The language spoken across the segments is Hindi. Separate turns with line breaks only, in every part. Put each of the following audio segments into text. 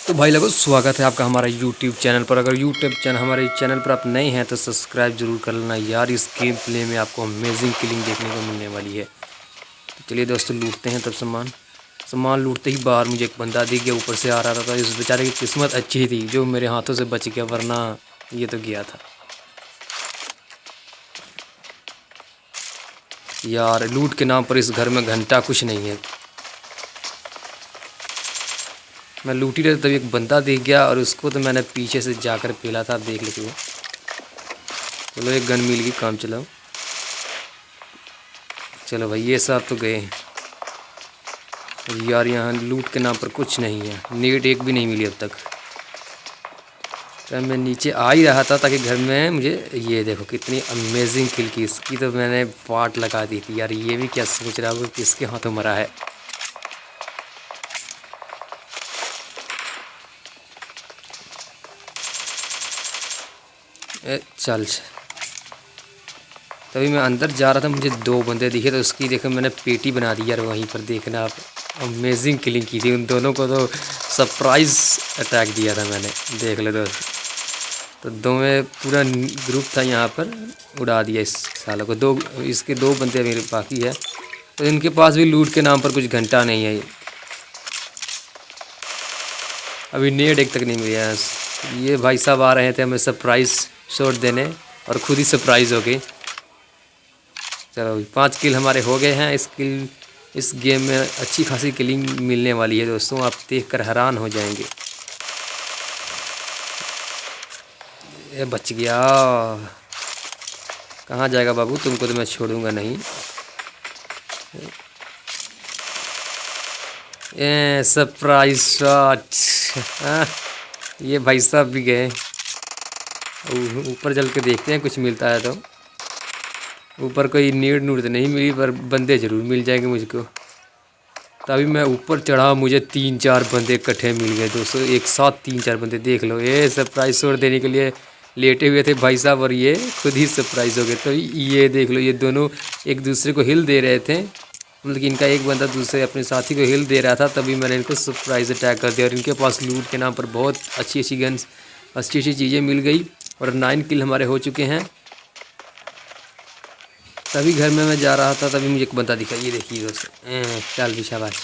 तो भाई लोगों स्वागत है आपका हमारा YouTube चैनल पर। अगर YouTube चैनल हमारे चैनल पर आप नए हैं तो सब्सक्राइब जरूर कर लेना यार। इस गेम प्ले में आपको अमेजिंग किलिंग देखने को मिलने वाली है। तो चलिए दोस्तों लूटते हैं तब सामान लूटते ही बाहर मुझे एक बंदा दिख गया, ऊपर से आ रहा था। तो इस बेचारे की किस्मत अच्छी थी जो मेरे हाथों से बच गया, वरना ये तो गया था यार। लूट के नाम पर इस घर में घंटा कुछ नहीं है। मैं लूटी रहा तभी एक बंदा दिख गया और उसको तो मैंने पीछे से जाकर पेला था। देख लेते हो। चलो एक गन मिल गई, काम चलाओ। चलो भाई ये सब तो गए यार। यहाँ लूट के नाम पर कुछ नहीं है। नेट एक भी नहीं मिली अब तक। तो मैं नीचे आ ही रहा था ताकि घर में मुझे ये देखो कितनी अमेजिंग किल की। इसकी तो मैंने वाट लगा दी थी यार। ये भी क्या सोच रहा हूँ किसके हाथों मरा है। चल तभी मैं अंदर जा रहा था, मुझे दो बंदे दिखे तो उसकी देखो मैंने पेटी बना दी यार। वहीं पर देखना आप, अमेजिंग किलिंग की थी। उन दोनों को तो सरप्राइज़ अटैक दिया था मैंने, देख लो दोस्त। तो दो में पूरा ग्रुप था यहाँ पर, उड़ा दिया इस सालों को। इसके दो बंदे मेरे बाकी है। तो इनके पास भी लूट के नाम पर कुछ घंटा नहीं है। अभी नेट एक तक नहीं मिला। ये भाई साहब आ रहे थे हमें सरप्राइज़ शॉट देने और खुद ही सरप्राइज़ हो गए। चलो 5 किल हमारे हो गए हैं। इस गेम में अच्छी खासी किलिंग मिलने वाली है दोस्तों, आप देखकर हैरान हो जाएंगे। ये बच गया। कहाँ जाएगा बाबू, तुमको तो मैं छोड़ूंगा नहीं। ये सरप्राइज शॉट। ये भाई साहब भी गए। ऊपर चल के देखते हैं कुछ मिलता है तो। ऊपर कोई नीड तो नहीं मिली पर बंदे ज़रूर मिल जाएंगे मुझको। तभी मैं ऊपर चढ़ा, मुझे 3-4 बंदे इकट्ठे मिल गए दोस्तों। एक साथ 3-4 बंदे, देख लो। ये सरप्राइज़ शॉट देने के लिए लेटे हुए थे भाई साहब और ये खुद ही सरप्राइज़ हो गए। तो ये देख लो, ये दोनों एक दूसरे को हिल दे रहे थे। मतलब कि इनका एक बंदा दूसरे अपने साथी को हिल दे रहा था, तभी मैंने इनको सरप्राइज़ अटैक कर दिया। और इनके पास लूट के नाम पर बहुत अच्छी अच्छी गन्स, अच्छी अच्छी चीज़ें मिल गई। और 9 किल हमारे हो चुके हैं। तभी घर में मैं जा रहा था, तभी मुझे एक बंदा दिखा। ये देखिए दोस्त, चल भी शाबाश।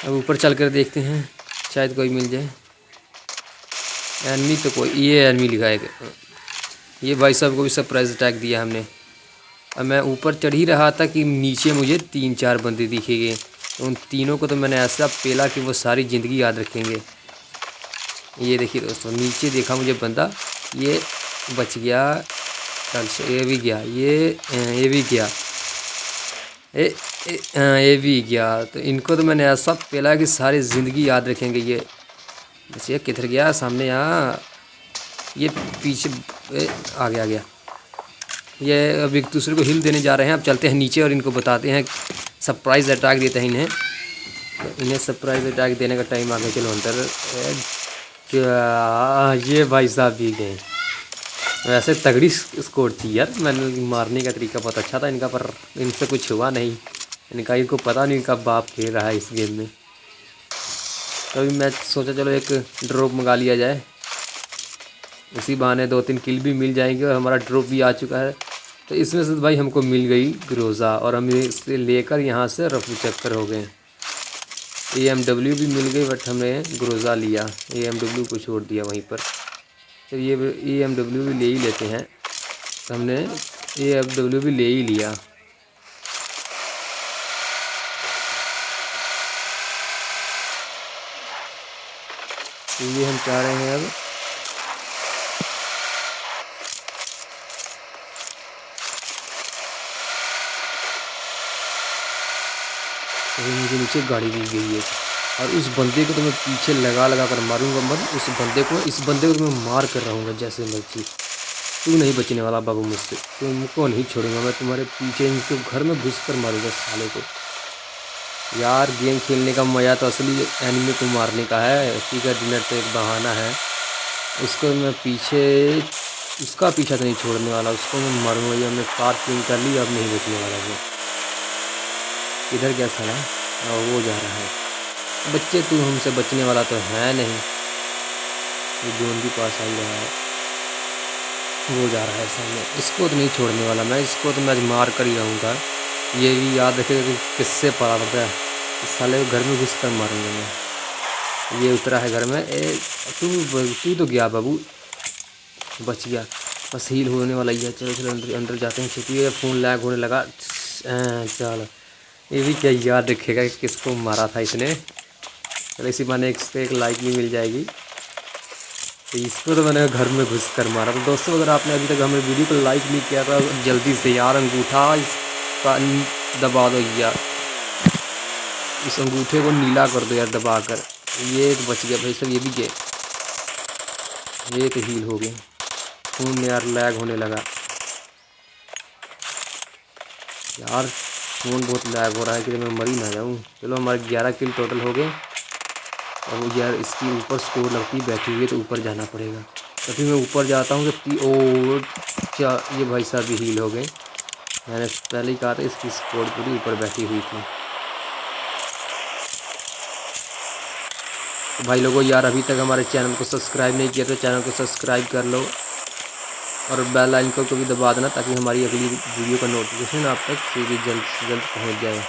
अब ऊपर चल कर देखते हैं, शायद कोई मिल जाए। एनमी तो कोई, ये एनमी लिखा है। ये भाई साहब को भी सरप्राइज अटैक दिया हमने। अब मैं ऊपर चढ़ ही रहा था कि नीचे मुझे 3-4 बंदे दिखेंगे। तो उन तीनों को तो मैंने ऐसा पेला कि वो सारी ज़िंदगी याद रखेंगे। ये देखिए दोस्तों, नीचे देखा मुझे बंदा, ये बच गया। चल ये भी गया, ये भी गया, ये भी गया। तो इनको तो मैंने ऐसा पेला कि सारी ज़िंदगी याद रखेंगे ये। बस ये किधर गया, सामने यहाँ, ये पीछे आ गया। ये अब एक दूसरे को हिल देने जा रहे हैं। अब चलते हैं नीचे और इनको बताते हैं, सरप्राइज़ अटैक देते हैं इन्हें। तो इन्हें सरप्राइज़ अटैक देने का टाइम आ गया। चलो अंदर। ये भाई साहब भी गए। वैसे तगड़ी स्कोर थी यार। मैंने मारने का तरीका बहुत अच्छा था इनका, पर इनसे कुछ हुआ नहीं। इनको पता नहीं इनका बाप खेल रहा है इस गेम में। तो अभी मैं सोचा चलो एक ड्रॉप मंगा लिया जाए, उसी बहाने 2-3 किल भी मिल जाएंगे। और हमारा ड्रॉप भी आ चुका है। तो इसमें से भाई हमको मिल गई ग्रोज़ा, और हम इसे लेकर यहाँ से रफू चक्कर हो गए। AMW भी मिल गई, बट हमने ग्रोज़ा लिया, AMW को छोड़ दिया वहीं पर। तो ये AMW भी ले ही लेते हैं। तो हमने AMW भी ले ही लिया। तो ये हम चाह रहे हैं अब तो मुझे नीचे गाड़ी दी गई है। और उस बंदे को तो मैं पीछे लगा कर मारूंगा। मत इस बंदे को तो मैं मार कर रहूँगा जैसे मर्जी। तू नहीं बचने वाला बाबू मुझसे, तुमको नहीं छोड़ूंगा मैं। तुम्हारे पीछे इनके घर में घुस कर मारूंगा साले को। यार गेम खेलने का मज़ा तो असली एनिमी को मारने का है। ठीक है, डिनर तो एक बहाना है। उसको मैं उसका पीछा तो नहीं छोड़ने वाला। उसको मैं मारूंगा। ये हमने कार चेंज कर ली, अब नहीं बचने वाला वो। इधर क्या साला, वो जा रहा है। बच्चे तू हमसे बचने वाला तो है नहीं। ये जोन भी पास आ ही रहा है, वो जा रहा है सामने। इसको तो नहीं छोड़ने वाला मैं, इसको तो मैं आज मार कर ही रहूँगा। ये भी याद रखेगा कि किससे पड़ा पड़ता है। इस साले को घर में घुस कर मारूंगा मैं। ये उतरा है घर में। तू तू तो गया बाबू, बच गया। बस हील होने वाला ही है। चलो चलो अंदर अंदर जाते हैं। छुट्टी है, फ़ोन लैग होने लगा। चलो, ये भी क्या याद रखेगा कि किसको मारा था इसने। चलो इसी बहाने एक लाइक भी मिल जाएगी। तो इसको तो मैंने घर में घुस कर मारा। तो दोस्तों, अगर आपने अभी तक हमें वीडियो को लाइक नहीं किया तो जल्दी से यार अंगूठा इसका दबा दो यार, इस अंगूठे को नीला कर दो यार दबा कर। ये तो बच गया भाई सब, ये भी गए, ये तो हील हो गए। फ़ोन यार लैग होने लगा यार, फ़ोन बहुत लैग हो रहा है कि मैं मर ही ना जाऊँ। चलो हमारे 11 किल टोटल हो गए। अब यार इसकी ऊपर स्कोर लगती बैठी हुई है तो ऊपर जाना पड़ेगा। तभी मैं ऊपर जाता हूँ तो ओ क्या, ये भाई साहब भी हील हो गए। मैंने पहले ही कहा था इसकी स्कोर पूरी ऊपर बैठी हुई थी। तो भाई लोगों यार, अभी तक हमारे चैनल को सब्सक्राइब नहीं किया तो चैनल को सब्सक्राइब कर लो और बेल आइकन को भी दबा देना, ताकि हमारी अगली वीडियो का नोटिफिकेशन आप तक सीधे जल्द से जल्द पहुँच जाए।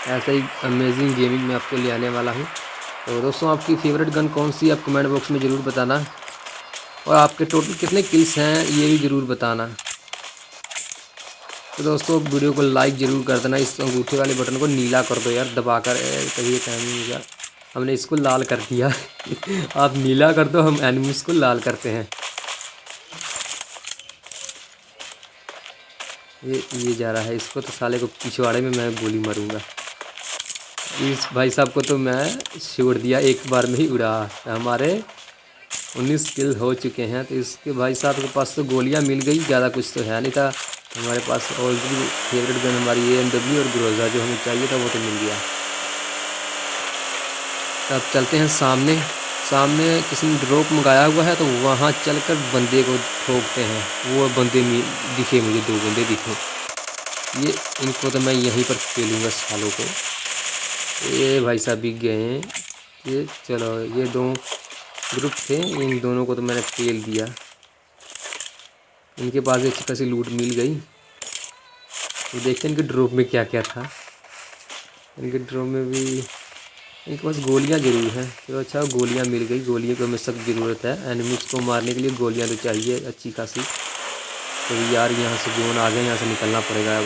ऐसा ही अमेजिंग गेमिंग मैं आपको ले आने वाला हूँ। तो दोस्तों, आपकी फेवरेट गन कौन सी, आप कमेंट बॉक्स में ज़रूर बताना। और आपके टोटल कितने किल्स हैं ये भी ज़रूर बताना। तो दोस्तों, वीडियो को लाइक ज़रूर कर देना। इस अंगूठे वाले बटन को नीला कर दो यार दबा कर। तभी टाइम हो गया, हमने इसको लाल कर दिया। आप नीला कर दो, हम एनिमीज को लाल करते हैं। ये जा रहा है, इसको तो साले को पिछवाड़े में मैं गोली मारूंगा। इस भाई साहब को तो मैं छोड़ दिया, एक बार में ही उड़ा। हमारे 19 किल हो चुके हैं। तो इसके भाई साहब के पास तो गोलियां मिल गई, ज़्यादा कुछ तो है नहीं था हमारे पास। ऑलरेडी फेवरेट गन हमारी AMW और ग्रोजा जो हमें चाहिए था वो तो मिल गया। अब चलते हैं सामने। सामने किसी ने ड्रॉप मंगाया हुआ है तो वहाँ चलकर बंदे को ठोकते हैं। वो बंदे दिखे मुझे, 2 बंदे दिखे। ये इनको तो मैं यहीं पर पेलूँगा सालों को। ये भाई साहब बिक गए हैं ये। चलो, ये 2 ग्रुप थे, इन दोनों को तो मैंने पेल दिया। इनके पास अच्छी खासी लूट मिल गई। तो देखते हैं इनके ड्रॉप में क्या क्या था। इनके ड्रॉप में भी इनके पास गोलियां ज़रूर हैं। तो अच्छा, गोलियां मिल गई। गोलियों की हमें सख्त ज़रूरत है, एनिमीज को मारने के लिए गोलियां तो चाहिए अच्छी खासी। तो यार यहाँ से जोन आ गए, यहाँ से निकलना पड़ेगा अब।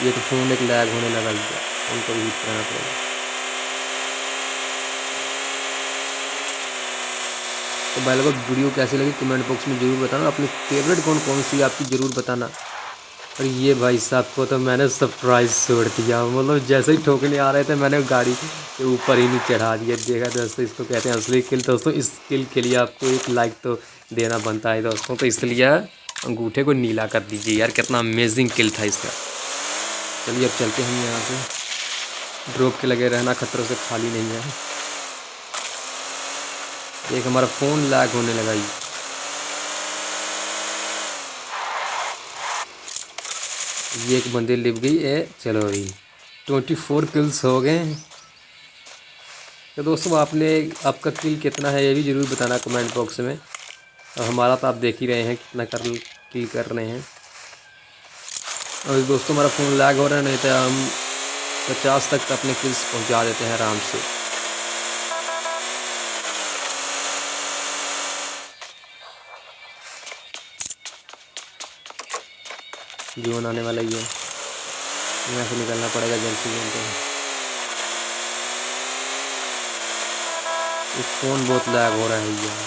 ये तो फ़ोन एक लैग होने लगा, उनको भी हिट करना पड़ेगा। तो भाई लोगों, वीडियो कैसी लगी कमेंट बॉक्स में ज़रूर बताना। अपनी फेवरेट कौन सी आपकी ज़रूर बताना। और ये भाई साहब को तो मैंने सरप्राइज़ छोड़ दिया, मतलब जैसे ही ठोकने आ रहे थे मैंने गाड़ी के ऊपर ही नहीं चढ़ा दिया। देखा दोस्तों, इसको कहते हैं असली किल। दोस्तों, इस किल के लिए आपको एक लाइक तो देना बनता है दोस्तों। तो इसलिए अंगूठे को नीला कर दीजिए यार, कितना अमेजिंग किल था इसका। चलिए अब चलते हैं यहाँ से। ड्रॉप के लगे रहना, खतरों से खाली नहीं है। एक हमारा फ़ोन लैग होने लगा। ये एक बंदे लिप गई है। चलो अभी 24 किल्स हो गए। तो दोस्तों, आपका किल कितना है ये भी ज़रूर बताना कमेंट बॉक्स में। और हमारा तो आप देख ही रहे हैं कितना किल कर रहे हैं। और दोस्तों, हमारा फ़ोन लैग हो रहा है, नहीं तो हम 50 तक अपने किल्स पहुंचा देते हैं आराम से। जोन आने वाला ही है, यहाँ से निकलना पड़ेगा जल्द से जल्द। इस फ़ोन बहुत लैग हो रहा है यार।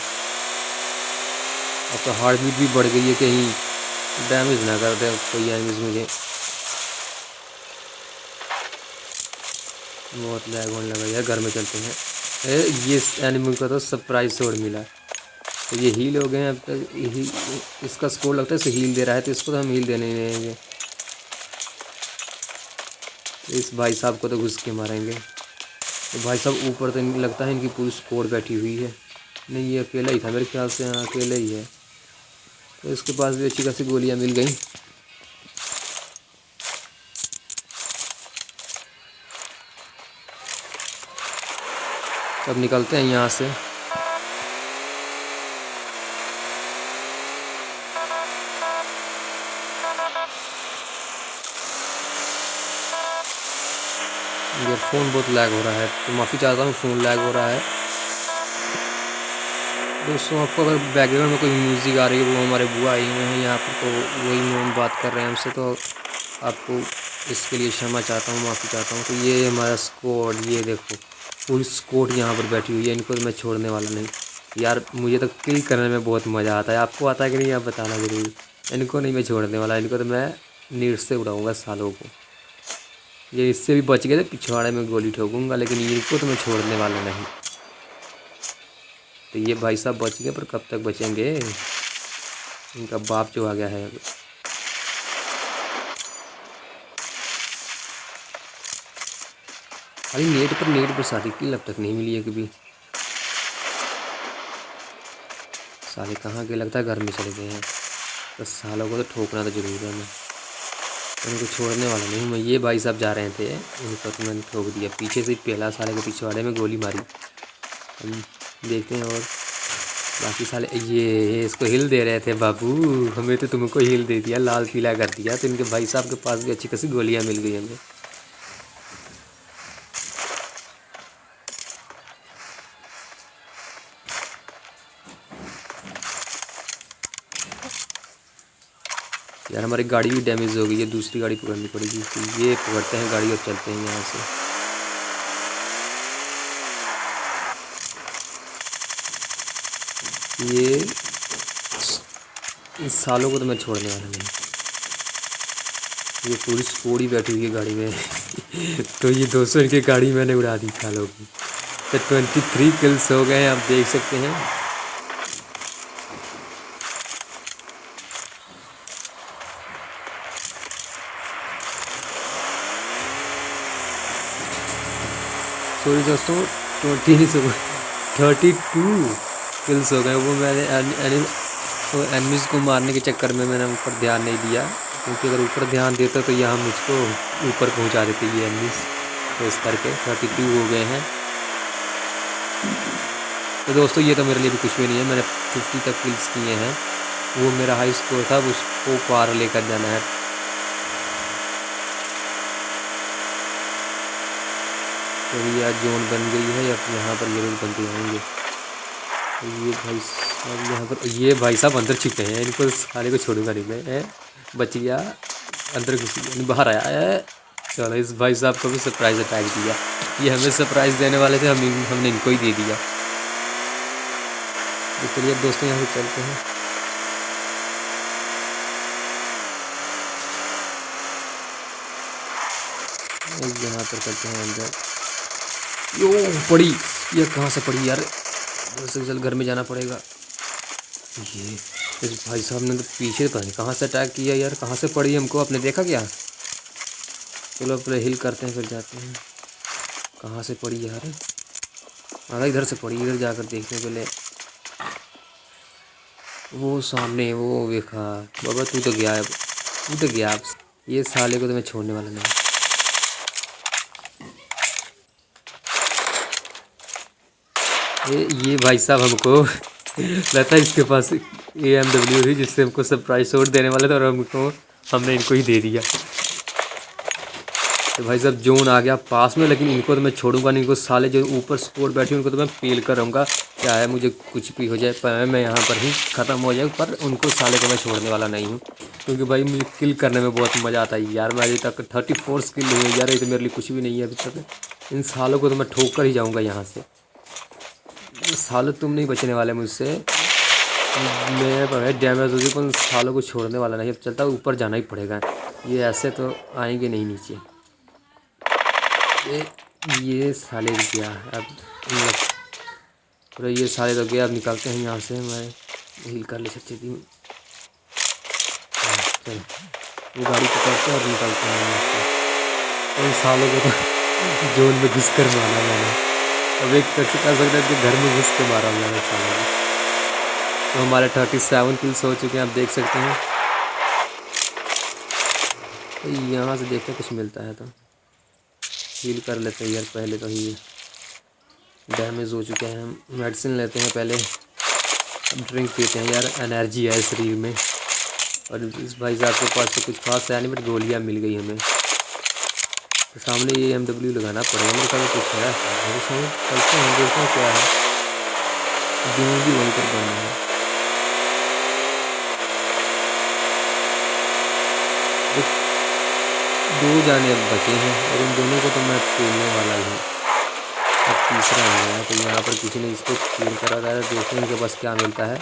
अब तो हार्ट बीट भी बढ़ गई है, कहीं डैमेज ना कर दे कोई एनिमीज मुझे। बहुत लैग होने लगा यार, घर में चलते हैं। ये एनिमी को तो सरप्राइज शॉट मिला। तो ये हील हो गए हैं अब तक। इसका स्कोर लगता है इसे हील दे रहा है, तो इसको तो हम हील देने नहीं देंगे। इस भाई साहब को तो घुस के मारेंगे। तो भाई साहब ऊपर तो लगता है इनकी पूरी स्कोर बैठी हुई है। नहीं, ये अकेला ही था मेरे ख्याल से। हाँ, अकेला ही है। तो इसके पास भी अच्छी खासी गोलियाँ मिल गई। तो अब निकलते हैं यहाँ से। ईयरफोन बहुत लैग हो रहा है, तो माफ़ी चाहता हूँ, फ़ोन लैग हो रहा है। दोस्तों आपको अगर बैकग्राउंड में कोई म्यूज़िक आ रही है, वो हमारे बुआ आई हुए हैं यहाँ पर, तो वही मैम बात कर रहे हैं हमसे, तो आपको इसके लिए क्षमा चाहता हूँ, माफ़ी चाहता हूँ। तो ये हमारा स्क्वाड, ये देखो पूरी स्क्वाड यहाँ पर बैठी हुई है, इनको तो मैं छोड़ने वाला नहीं यार। मुझे तो किल करने में बहुत मज़ा आता है, आपको आता है कि नहीं आप बताना ज़रूर। इनको नहीं मैं छोड़ने वाला, इनको तो मैं नीड से उड़ाऊँगा सालों को। ये इससे भी बच गए थे, पिछवाड़े में गोली ठोकूँगा, लेकिन इनको तो मैं छोड़ने वाला नहीं। तो ये भाई साहब बच गए, पर कब तक बचेंगे, इनका बाप जो आ गया है अब। अरे नेट पर शादी की अब तक नहीं मिली है कभी। साले कहाँ के, लगता है घर में चले गए हैं। तो सालों को तो ठोकना तो जरूर है, मैं उनको छोड़ने वाला नहीं मैं। ये भाई साहब जा रहे थे, उनको तो मैंने ठोक दिया पीछे से, पहला साले के पिछवाड़े में गोली मारी। हम देखते हैं और बाकी साले। ये इसको हिल दे रहे थे बाबू, हमें तो तुमको हिल दे दिया, लाल पीला कर दिया। तो इनके भाई साहब के पास भी अच्छी खासी गोलियां मिल गई हमें। यार हमारी गाड़ी भी डैमेज हो गई है, दूसरी गाड़ी पकड़नी पड़ेगी। तो ये पकड़ते हैं गाड़ी और चलते हैं यहाँ से। ये इन सालों को तो मैं छोड़ने वाला नहीं। ये पूरी स्कोर ही बैठी हुई है गाड़ी में तो ये 200 इनकी गाड़ी मैंने उड़ा दी सालों की। तो 23 किल्स हो गए हैं, आप देख सकते हैं। सॉरी दोस्तों, 32 किल्स हो गए। वो मैंने एनिमीज़ को मारने के चक्कर में मैंने ऊपर ध्यान नहीं दिया, क्योंकि अगर ऊपर ध्यान देता तो यहाँ मुझको ऊपर पहुँचा देते ये एनिमीज़। तो इस करके 32 हो गए हैं। तो दोस्तों ये तो मेरे लिए भी कुछ भी नहीं है, मैंने 50 तक किल्स किए हैं। वो मेरा हाई स्कोर था, उसको पार लेकर जाना है। तो ये जोन बन गई है, या यहाँ पर ये लोग बनते जाएंगे। ये भाई साहब यहाँ पर, ये भाई साहब अंदर छुपे हैं, इनको सारे को छोड़ूंगा नहीं मैं। बच गया, अंदर घुस बाहर आया है। चलो इस भाई साहब को भी सरप्राइज अटैक दिया। ये हमें सरप्राइज देने वाले थे, हमने इनको ही दे दिया। तो चलिए दोस्तों यहाँ से चलते हैं। यहाँ पर करते हैं अंदर। यो पड़ी, ये कहाँ से पड़ी यार, जल्द जल्द घर में जाना पड़ेगा। ये इस भाई साहब ने तो पीछे पता नहीं कहाँ से अटैक किया यार, कहाँ से पड़ी हमको, आपने देखा क्या। चलो पहले हिल करते हैं फिर जाते हैं। कहाँ से पड़ी यार, आधा इधर से पड़ी, इधर जाकर देखते हैं पहले। वो सामने वो देखा, बाबा तू तो गया है, तू तो गया। ये साले को तो मैं छोड़ने वाला नहीं। ये भाई साहब हमको लगता है इसके पास AMW थी, जिससे हमको सरप्राइज शॉट देने वाले थे, और हमने इनको ही दे दिया। तो भाई साहब जोन आ गया पास में, लेकिन इनको तो मैं छोड़ूंगा नहीं। इनको साले जो ऊपर स्कोर बैठे उनको तो मैं पील कर रहूँगा, क्या है मुझे कुछ भी हो जाए, पर मैं यहाँ पर ही ख़त्म हो जाए, पर उनको साले को मैं छोड़ने वाला नहीं हूँ। क्योंकि भाई मुझे किल करने में बहुत मज़ा आता है यार। मैं अभी तक 34 किल हुई है यार, ये तो मेरे लिए कुछ भी नहीं है अभी तक। इन सालों को तो मैं ठोक कर ही जाऊँगा यहाँ से। सालों तुम नहीं बचने वाले मुझसे, मैं भाई डैमेज होगी, पर सालों को छोड़ने वाला नहीं। अब चलता ऊपर जाना ही पड़ेगा, ये ऐसे तो आएंगे नहीं नीचे। ये साले गया अब, पूरा ये साले तो गया। अब निकलते हैं यहाँ से, मैं हील कर ले सकती थी। चलो वो गाड़ी पकड़ते हैं और निकलते हैं यहाँ से। उन सालों को तो जोन में घुस कर मारा मैंने। अब एक तरह से कह सकते हैं कि घर में घुस के मारा मैंने सालों को। तो हमारे 37 किल्स हो चुके हैं, आप देख सकते हैं। तो यहाँ से देखते हैं कुछ मिलता है तो हील कर लेते हैं यार पहले तो। ही डैमेज हो चुके हैं। हम मेडिसिन लेते हैं पहले, अब ड्रिंक पीते हैं यार, एनर्जी है शरीर में। और इस भाई साहब के पास तो कुछ खास है नहीं, बट गोलियाँ मिल गई हमें। तो सामने ये AMW लगाना पड़ेगा मेरे ख्याल में, कुछ है मेरे सामने। चलते हैं देखते हैं क्या है, जोन भी वहीं पर बनना है। दो जाने अब बचे हैं और उन दोनों को तो मैं पेलने वाला ही हूँ। अब तीसरा है तो यहाँ पर किसी ने इसको पेल करा था, देखते हैं इनके पास क्या मिलता है।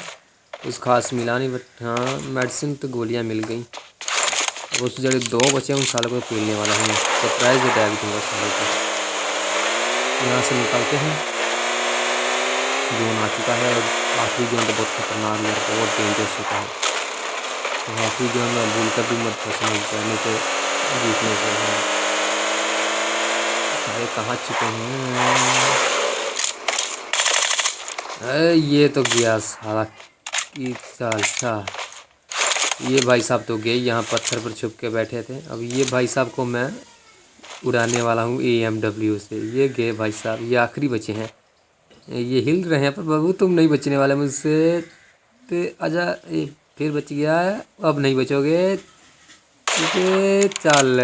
कुछ खास मिला नहीं, बट हाँ मेडिसिन तो गोलियाँ मिल गई। अब उस जगह दो बचे हैं, उन सालों को पेलने वाला हूँ, सरप्राइज अटैक दूँगा सालों को। यहाँ से निकलते हैं, जोन आ चुका है। और आखिरी जोन तो बहुत खतरनाक है, बहुत डेंजरस होता है। तो आखिरी जोन में भूल कर भी मत फंसना, नहीं तो जीतने से है। सारे कहाँ छिपे हैं? ये तो गया साला की चाल। अच्छा ये भाई साहब तो गए, यहाँ पत्थर पर छुप के बैठे थे। अब ये भाई साहब को मैं उड़ाने वाला हूँ AMW से। ये गए भाई साहब, ये आखिरी बचे हैं। ये हिल रहे हैं पर बाबू तुम नहीं बचने वाले मुझसे। तो आजा, ये फिर बच गया, अब नहीं बचोगे। चल